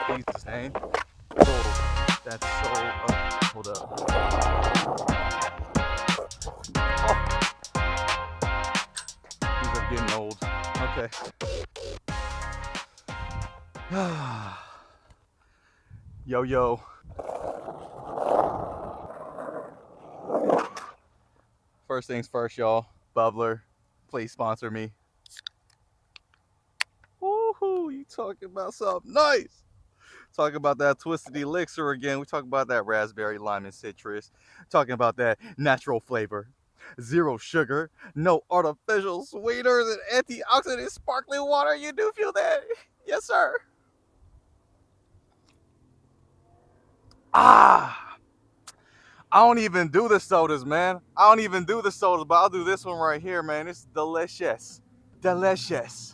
Jesus name. Oh, that's so. Hold up. Oh, these are getting old. Okay. Yo, yo. First things first, y'all. Bubbler, please sponsor me. Woohoo! You talking about something nice? Talking about that twisted elixir again. We talk about that raspberry, lime, and citrus. Talking about that natural flavor. Zero sugar, no artificial sweeteners, and antioxidant sparkling water. You do feel that? Yes, sir. Ah, I don't even do the sodas, man. I don't even do the sodas, but I'll do this one right here, man. It's delicious. Delicious.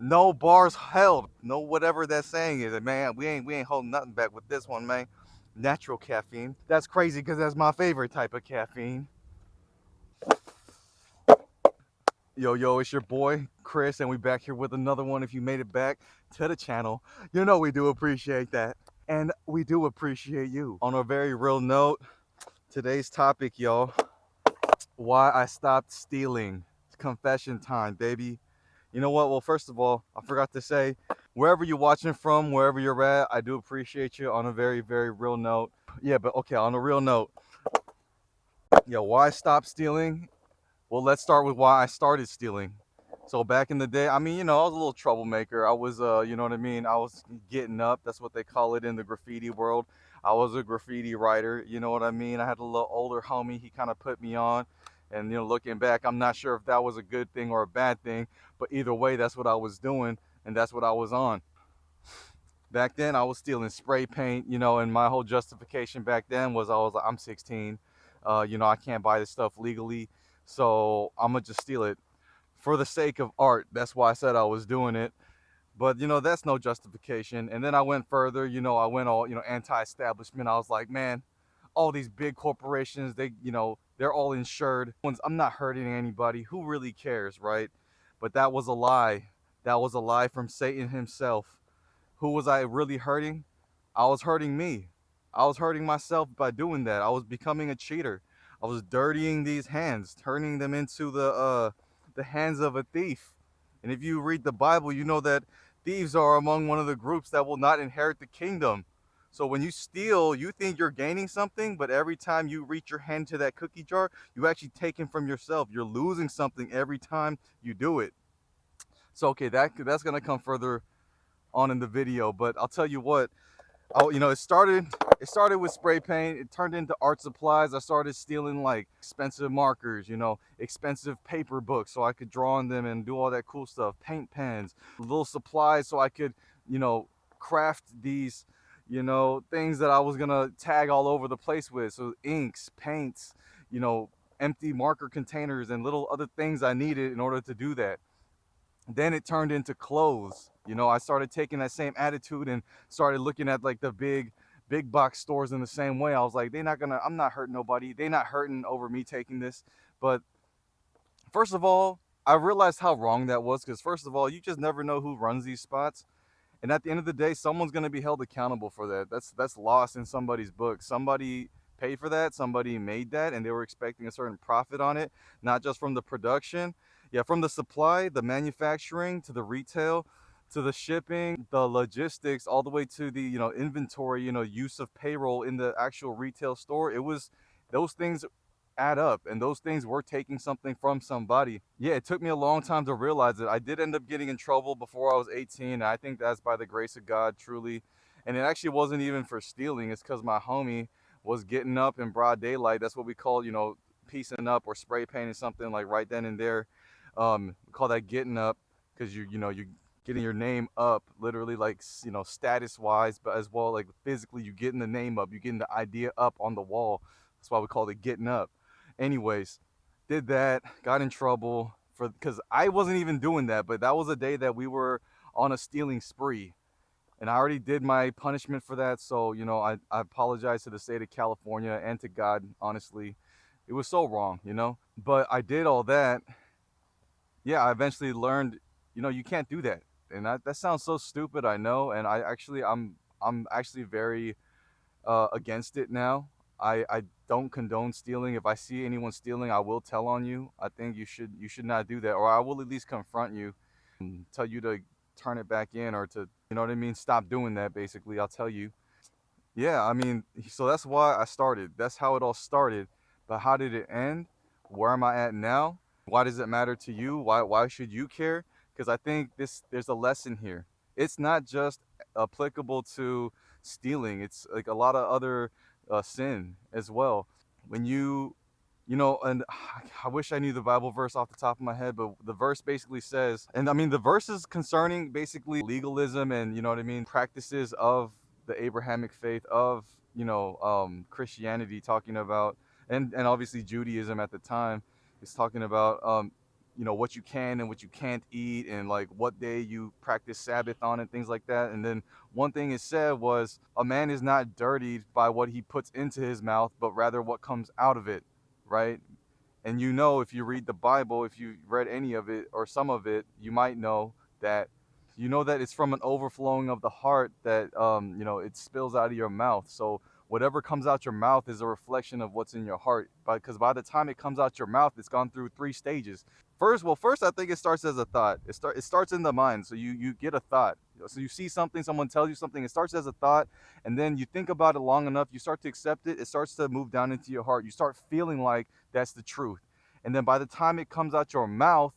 No bars held. No whatever that saying is, man. We ain't holding nothing back with this one, man. Natural caffeine. That's crazy because that's my favorite type of caffeine. Yo, yo, it's your boy Chris, and we back here with another one. If you made it back to the channel, you know we do appreciate that. And we do appreciate you. On a very real note, today's topic, y'all, why I stopped stealing. It's confession time, baby. You know what? Well, first of all, I forgot to say, wherever you're watching from, wherever you're at, I do appreciate you on a very, very real note. Yeah, but okay, on a real note, yo, why I stopped stealing? Well, let's start with why I started stealing. So back in the day, I mean, I was a little troublemaker. I was, you know what I mean? I was getting up. That's what they call it in the graffiti world. I was a graffiti writer. You know what I mean? I had a little older homie. He kind of put me on. And, looking back, I'm not sure if that was a good thing or a bad thing. But either way, that's what I was doing. And that's what I was on. Back then, I was stealing spray paint, and my whole justification back then was I'm 16. I can't buy this stuff legally. So I'm going to just steal it for the sake of art. That's why I said I was doing it. But that's no justification. And then I went further. I went all anti-establishment. I was like, man, all these big corporations, they're all insured. I'm not hurting anybody. Who really cares, right? But that was a lie. That was a lie from Satan himself. Who was I really hurting? I was hurting me. I was hurting myself by doing that. I was becoming a cheater. I was dirtying these hands, turning them into the hands of a thief. And if you read the Bible, you know that thieves are among one of the groups that will not inherit the kingdom. So when you steal, you think you're gaining something, but every time you reach your hand to that cookie jar, you actually take it from yourself. You're losing something every time you do it. So okay, that's gonna come further on in the video, but I'll tell you what. It started with spray paint. It turned into art supplies. I started stealing like expensive markers, expensive paper books so I could draw on them and do all that cool stuff. Paint pens, little supplies so I could, craft these, things that I was gonna tag all over the place with. So inks, paints, empty marker containers and little other things I needed in order to do that. Then it turned into clothes. I started taking that same attitude and started looking at like the big box stores in the same way. I was like, I'm not hurting nobody. They're not hurting over me taking this. But first of all, I realized how wrong that was, because first of all, you just never know who runs these spots. And at the end of the day, someone's going to be held accountable for that. That's lost in somebody's book. Somebody paid for that. Somebody made that, and they were expecting a certain profit on it, not just from the production. Yeah, from the supply, the manufacturing, to the retail, to the shipping, the logistics, all the way to the inventory, use of payroll in the actual retail store. It was those things add up, and those things were taking something from somebody. Yeah, it took me a long time to realize it. I did end up getting in trouble before I was 18, and I think that's by the grace of God, truly. And it actually wasn't even for stealing. It's because my homie was getting up in broad daylight. That's what we call piecing up or spray painting something like right then and there. We call that getting up, because you're getting your name up, literally, like status wise, but as well like physically, you getting the name up, you getting the idea up on the wall. That's why we call it getting up. Anyways, did that, got in trouble because I wasn't even doing that, but that was a day that we were on a stealing spree, and I already did my punishment for that. So I apologize to the state of California and to God. Honestly, it was so wrong, but I did all that. Yeah, I eventually learned, you can't do that. And that sounds so stupid, I know. And I'm actually very against it now. I don't condone stealing. If I see anyone stealing, I will tell on you. I think you should not do that, or I will at least confront you, tell you to turn it back in, or to, you know what I mean, stop doing that. Basically, I'll tell you. Yeah, I mean, so that's why I started. That's how it all started. But how did it end? Where am I at now? Why does it matter to you? Why should you care? Because I think there's a lesson here. It's not just applicable to stealing. It's like a lot of other sin as well. When and I wish I knew the Bible verse off the top of my head, but the verse basically says, and I mean, the verse is concerning basically legalism and, you know what I mean, practices of the Abrahamic faith, of, Christianity, talking about, and obviously Judaism at the time is talking about, what you can and what you can't eat, and like what day you practice Sabbath on, and things like that. And then one thing it said was, a man is not dirtied by what he puts into his mouth, but rather what comes out of it, right? And if you read the Bible, if you read any of it or some of it, you might know that it's from an overflowing of the heart that it spills out of your mouth. So whatever comes out your mouth is a reflection of what's in your heart. Because by the time it comes out your mouth, it's gone through three stages. First I think it starts as a thought. It starts in the mind. So you get a thought. So you see something, someone tells you something, it starts as a thought, and then you think about it long enough, you start to accept it, it starts to move down into your heart. You start feeling like that's the truth. And then by the time it comes out your mouth,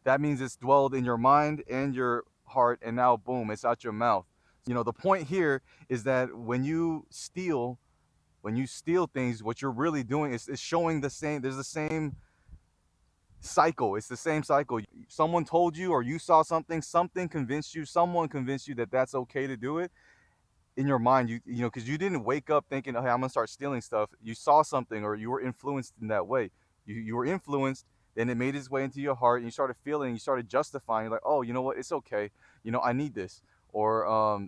that means it's dwelled in your mind and your heart, and now boom, it's out your mouth. The point here is that when you steal things, what you're really doing is showing there's the same cycle. It's the same cycle. Someone told you, or you saw something convinced you, someone convinced you that that's okay to do it. In your mind, because you didn't wake up thinking, hey, I'm gonna start stealing stuff. You saw something, or you were influenced in that way. You were influenced, then it made its way into your heart, and you started justifying, like, oh, you know what, it's okay, I need this. Or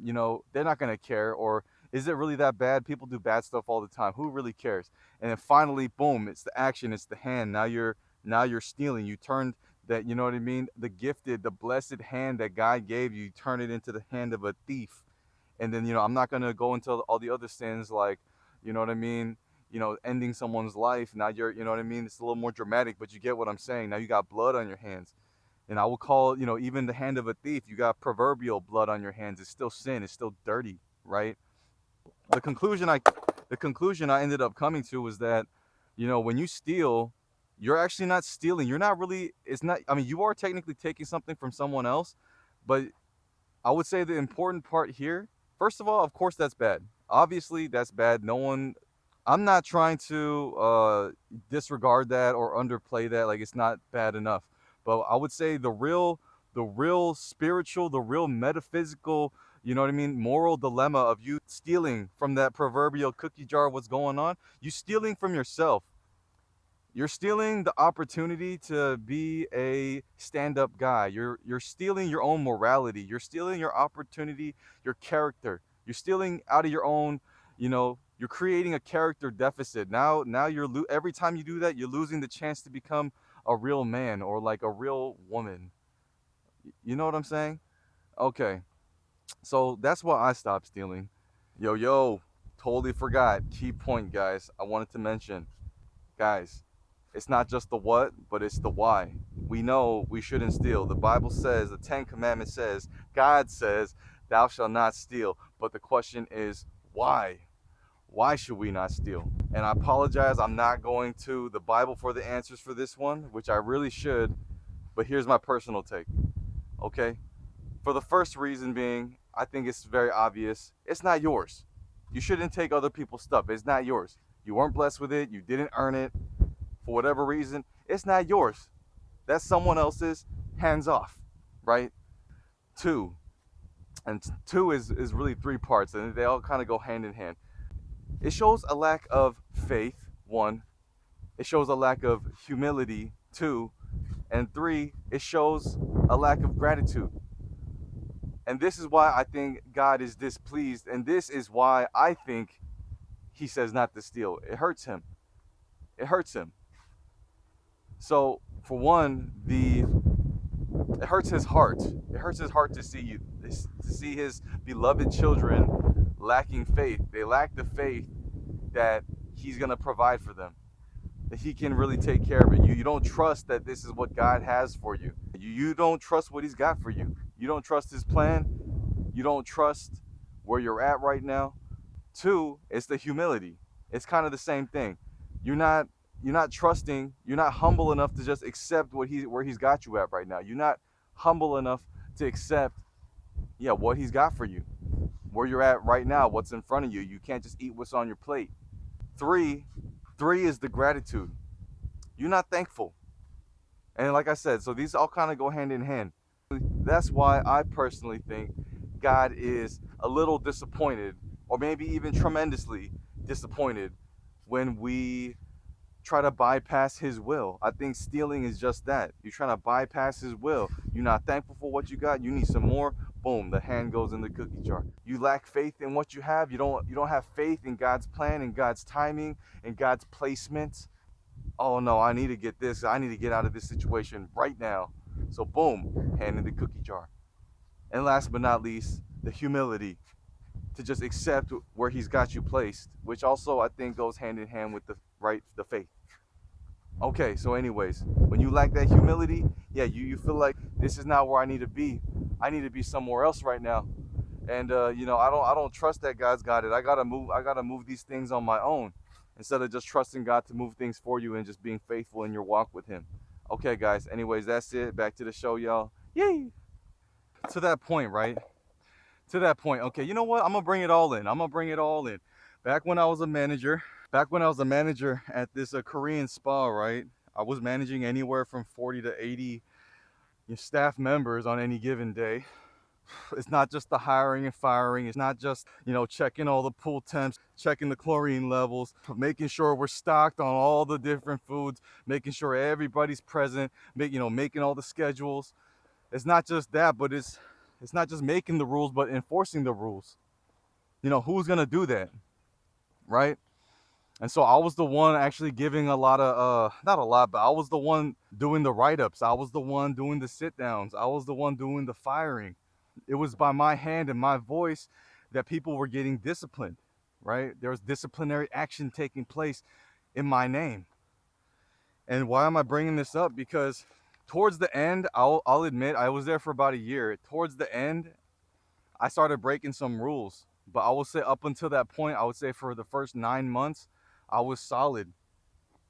they're not gonna care. Or is it really that bad? People do bad stuff all the time, who really cares? And then finally, boom, it's the action, it's the hand. Now you're stealing. You turned that, you know what I mean, the blessed hand that God gave you, turn it into the hand of a thief. And then, I'm not going to go into all the other sins, like, you know what I mean, ending someone's life. Now you know what I mean, it's a little more dramatic, but you get what I'm saying. Now you got blood on your hands. And I will call, even the hand of a thief, you got proverbial blood on your hands. It's still sin, it's still dirty, right? The conclusion I ended up coming to was that, when you steal, you're actually not stealing. You're not really, it's not, I mean, you are technically taking something from someone else, but I would say the important part here, first of all, of course, that's bad. Obviously, that's bad. I'm not trying to disregard that or underplay that. Like, it's not bad enough. But I would say the real spiritual, the real metaphysical, you know what I mean, moral dilemma of you stealing from that proverbial cookie jar, what's going on? You stealing from yourself. You're stealing the opportunity to be a stand-up guy. You're stealing your own morality. You're stealing your opportunity, your character. You're stealing out of your own, you're creating a character deficit. Now every time you do that, you're losing the chance to become a real man, or like a real woman. You know what I'm saying? Okay. So that's why I stopped stealing. Yo, totally forgot. Key point, guys. I wanted to mention, guys, it's not just the what, but it's the why. We know we shouldn't steal. The Bible says, the Ten Commandments says, God says, thou shalt not steal. But the question is, why? Why should we not steal? And I apologize, I'm not going to the Bible for the answers for this one, which I really should, but here's my personal take, okay? For the first reason being, I think it's very obvious, it's not yours. You shouldn't take other people's stuff. It's not yours. You weren't blessed with it. You didn't earn it. For whatever reason, it's not yours. That's someone else's. Hands off, right? Two, and two is really three parts, and they all kind of go hand in hand. It shows a lack of faith, one. It shows a lack of humility, two. And three, it shows a lack of gratitude. And this is why I think God is displeased, and this is why I think he says not to steal. It hurts him. It hurts him. So, for one, the It hurts his heart. It hurts his heart to see you, to see his beloved children lacking faith. They lack the faith that he's gonna provide for them, that he can really take care of it. You don't trust that this is what God has for you. You don't trust what he's got for you. You don't trust his plan. You don't trust where you're at right now. Two, it's the humility. It's kind of the same thing. You're not you're not trusting, you're not humble enough to just accept where he's got you at right now. You're not humble enough to accept, yeah, what he's got for you. Where you're at right now, what's in front of you. You can't just eat what's on your plate. Three, three is the gratitude. You're not thankful. And like I said, so these all kind of go hand in hand. That's why I personally think God is a little disappointed, or maybe even tremendously disappointed, when we try to bypass his will. I think stealing is just that. You're trying to bypass his will. You're not thankful for what you got. You need some more. Boom, the hand goes in the cookie jar. You lack faith in what you have. You don't have faith in God's plan and God's timing and God's placement. Oh no, I need to get this. I need to get out of this situation right now. So boom, hand in the cookie jar. And last but not least, the humility to just accept where he's got you placed, which also I think goes hand in hand with the faith. Okay, so anyways, when you lack that humility, yeah, you feel like this is not where I need to be. I need to be somewhere else right now. And I don't trust that God's got it. I gotta move these things on my own, instead of just trusting God to move things for you and just being faithful in your walk with him. Okay, guys, anyways, that's it. Back to the show, y'all. Yay! To that point, right? To that point, okay, you know what? I'm gonna bring it all in. I'm gonna bring it all in. Back when I was a manager, at this Korean spa, right? I was managing anywhere from 40 to 80 staff members on any given day. It's not just the hiring and firing. It's not just, checking all the pool temps, checking the chlorine levels, making sure we're stocked on all the different foods, making sure everybody's present, making all the schedules. It's not just that, but it's not just making the rules, but enforcing the rules. Who's gonna do that, right? And so I was the one actually giving a lot of, not a lot, but I was the one doing the write-ups. I was the one doing the sit-downs. I was the one doing the firing. It was by my hand and my voice that people were getting disciplined, right? There was disciplinary action taking place in my name. And why am I bringing this up? Because towards the end, I'll admit, I was there for about a year. Towards the end, I started breaking some rules. But I will say up until that point, I would say for the first 9 months, I was solid.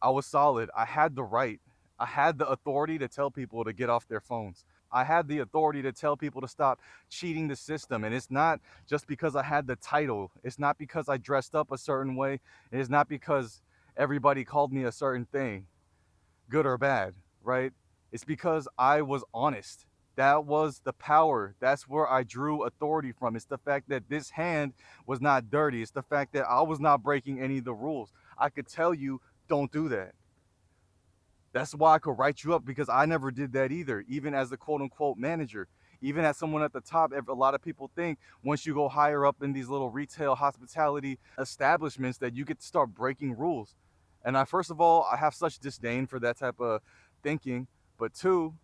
I was solid. I had the right. I had the authority to tell people to get off their phones. I had the authority to tell people to stop cheating the system. And it's not just because I had the title. It's not because I dressed up a certain way. It is not because everybody called me a certain thing, good or bad, right? It's because I was honest. That was the power. That's where I drew authority from. It's the fact that this hand was not dirty. It's the fact that I was not breaking any of the rules. I could tell you, don't do that. That's why I could write you up, because I never did that either, even as the quote unquote manager. Even as someone at the top, a lot of people think once you go higher up in these little retail hospitality establishments that you get to start breaking rules. And first of all, I have such disdain for that type of thinking. But two,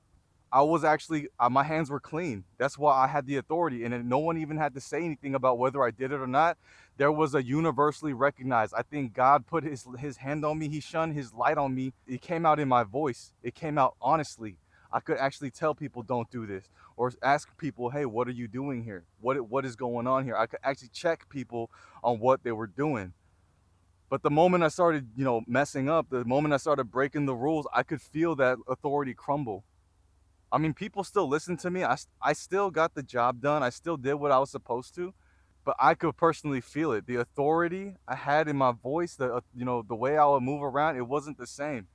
I was actually, my hands were clean. That's why I had the authority, and no one even had to say anything about whether I did it or not. There was a universally recognized. I think God put his hand on me. He shone his light on me. It came out in my voice. It came out honestly. I could actually tell people, don't do this, or ask people, hey, what are you doing here? What is going on here? I could actually check people on what they were doing. But the moment I started, messing up, the moment I started breaking the rules, I could feel that authority crumble. I mean, people still listen to me. I still got the job done. I still did what I was supposed to, but I could personally feel it. The authority I had in my voice, the way I would move around, it wasn't the same.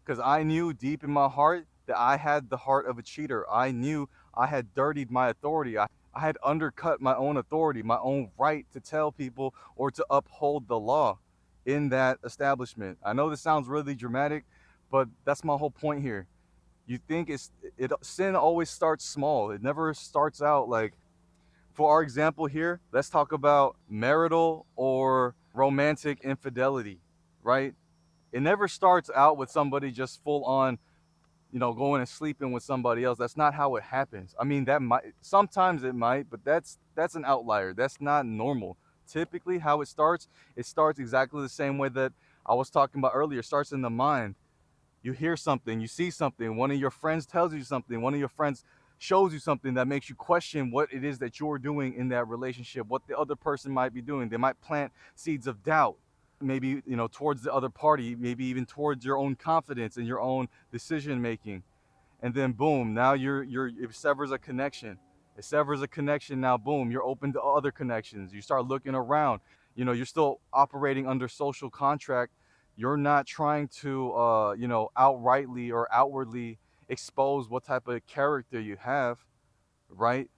Because I knew deep in my heart that I had the heart of a cheater. I knew I had dirtied my authority. I had undercut my own authority, my own right to tell people or to uphold the law in that establishment. I know this sounds really dramatic, but that's my whole point here. You think sin always starts small. It never starts out like, for our example here, let's talk about marital or romantic infidelity, right? It never starts out with somebody just full on, going and sleeping with somebody else. That's not how it happens. I mean, that might sometimes it might, but that's an outlier. That's not normal. Typically, how it starts exactly the same way that I was talking about earlier. It starts in the mind. You hear something, you see something, one of your friends tells you something, one of your friends shows you something that makes you question what it is that you're doing in that relationship, what the other person might be doing. They might plant seeds of doubt, maybe towards the other party, maybe even towards your own confidence and your own decision making. And then boom, now it severs a connection. It severs a connection. Now boom, you're open to other connections. You start looking around. You're still operating under social contract. You're not trying to outrightly or outwardly expose what type of character you have, right?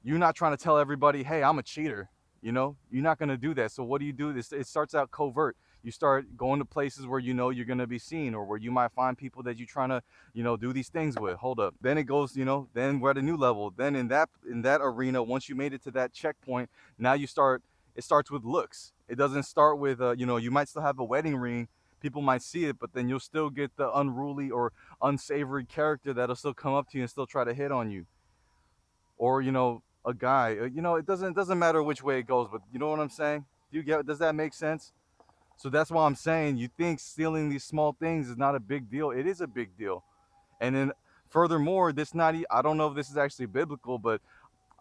You're not trying to tell everybody, hey, I'm a cheater. You're not going to do that. So what do? It starts out covert. You start going to places where you're going to be seen, or where you might find people that you're trying to do these things with. Hold up, then it goes, then we're at a new level. Then in that arena, once you made it to that checkpoint, now it starts with looks. It doesn't start with you might still have a wedding ring, people might see it, but then you'll still get the unruly or unsavory character that'll still come up to you and still try to hit on you. Or a guy, it doesn't matter which way it goes, but you know what I'm saying. Does that make sense? So that's why I'm saying, you think stealing these small things is not a big deal. It is a big deal. And then furthermore, I don't know if this is actually biblical, but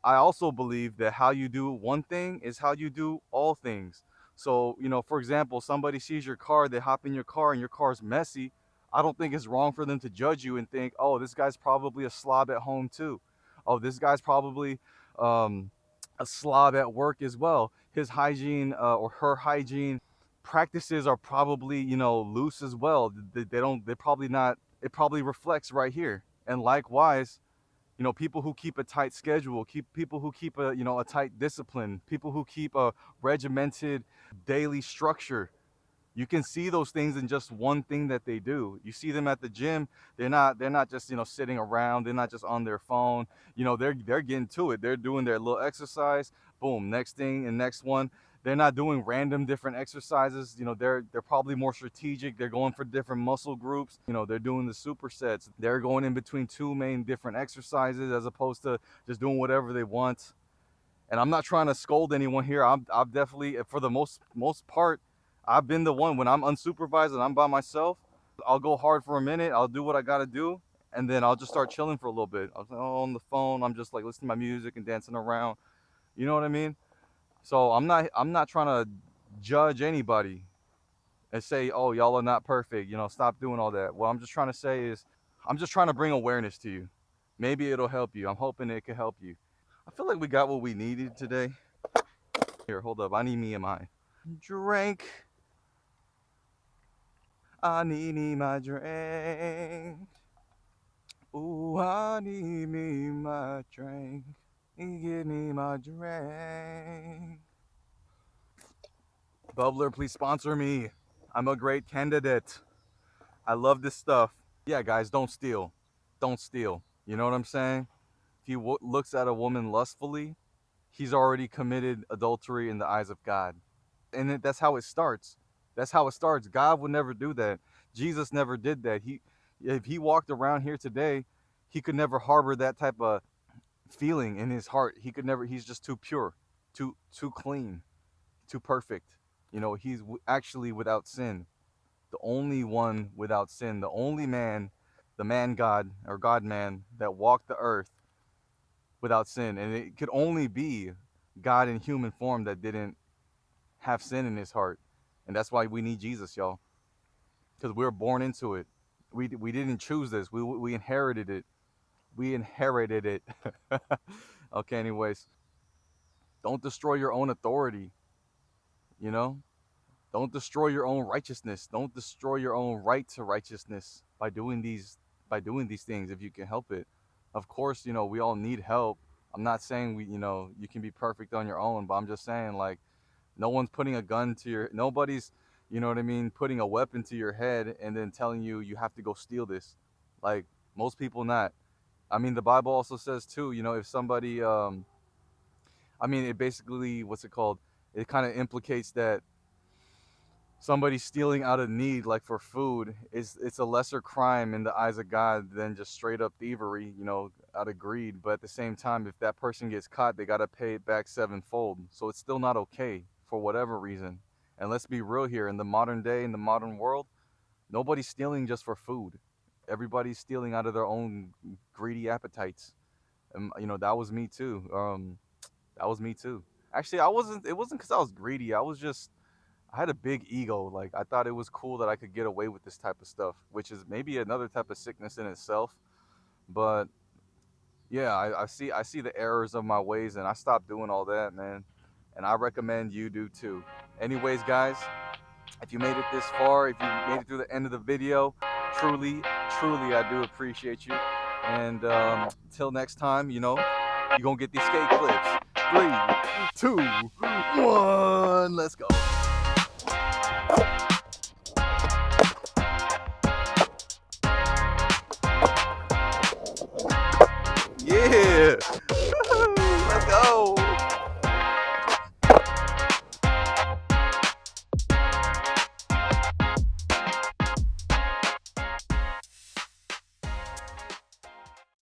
I also believe that how you do one thing is how you do all things. So, for example, somebody sees your car, they hop in your car and your car's messy. I don't think it's wrong for them to judge you and think, oh, this guy's probably a slob at home too. Oh, this guy's probably um, a slob at work as well. His hygiene or her hygiene practices are probably, loose as well. They're probably not, it probably reflects right here. And likewise, people who keep a tight schedule, people who keep a tight discipline, people who keep a regimented daily structure. You can see those things in just one thing that they do. You see them at the gym. They're not just sitting around. They're not just on their phone. They're getting to it. They're doing their little exercise. Boom, next thing and next one. They're not doing random different exercises. They're probably more strategic. They're going for different muscle groups. They're doing the supersets. They're going in between two main different exercises as opposed to just doing whatever they want. And I'm not trying to scold anyone here. I've definitely, for the most part, I've been the one when I'm unsupervised and I'm by myself. I'll go hard for a minute. I'll do what I gotta do, and then I'll just start chilling for a little bit. I'm on the phone. I'm just like listening to my music and dancing around. You know what I mean? So I'm not trying to judge anybody and say, oh, y'all are not perfect. Stop doing all that. What I'm just trying to say is, I'm just trying to bring awareness to you. Maybe it'll help you. I'm hoping it can help you. I feel like we got what we needed today. Here, hold up. I need me and my drink. I need me my drink. Ooh, I need me my drink. Give me my drink. Bubbler, please sponsor me. I'm a great candidate. I love this stuff. Yeah, guys, don't steal. Don't steal. You know what I'm saying? If he looks at a woman lustfully, he's already committed adultery in the eyes of God. And that's how it starts. That's how it starts. God would never do that. Jesus never did that. If he walked around here today, he could never harbor that type of feeling in his heart. He could never. He's just too pure, too clean, too perfect. He's actually without sin, the only one without sin, the only man, the man God or God man that walked the earth without sin. And it could only be God in human form that didn't have sin in his heart. And that's why we need Jesus, y'all, because we were born into it. We didn't choose this. We inherited it. We inherited it. Okay, anyways, don't destroy your own authority. You know, don't destroy your own righteousness. Don't destroy your own right to righteousness by doing these things if you can help it. Of course, we all need help. I'm not saying you can be perfect on your own, but I'm just saying, like, no one's putting a gun to nobody's, what I mean, putting a weapon to your head and then telling you have to go steal this. Like, most people not. I mean, the Bible also says too, if somebody, I mean, it basically, what's it called? It kind of implicates that somebody stealing out of need, like for food, is it's a lesser crime in the eyes of God than just straight up thievery, out of greed. But at the same time, if that person gets caught, they gotta pay it back sevenfold. So it's still not okay for whatever reason. And let's be real here, in the modern day, in the modern world, nobody's stealing just for food. Everybody's stealing out of their own greedy appetites. And that was me too. That was me too. Actually, I wasn't. It wasn't because I was greedy. I had a big ego. Like, I thought it was cool that I could get away with this type of stuff, which is maybe another type of sickness in itself. But yeah, I see the errors of my ways, and I stopped doing all that, man. And I recommend you do too. Anyways, guys, if you made it this far, if you made it through the end of the video, truly, truly, I do appreciate you. And until next time, you're gonna get these skate clips. 3, 2, 1, let's go. Yeah.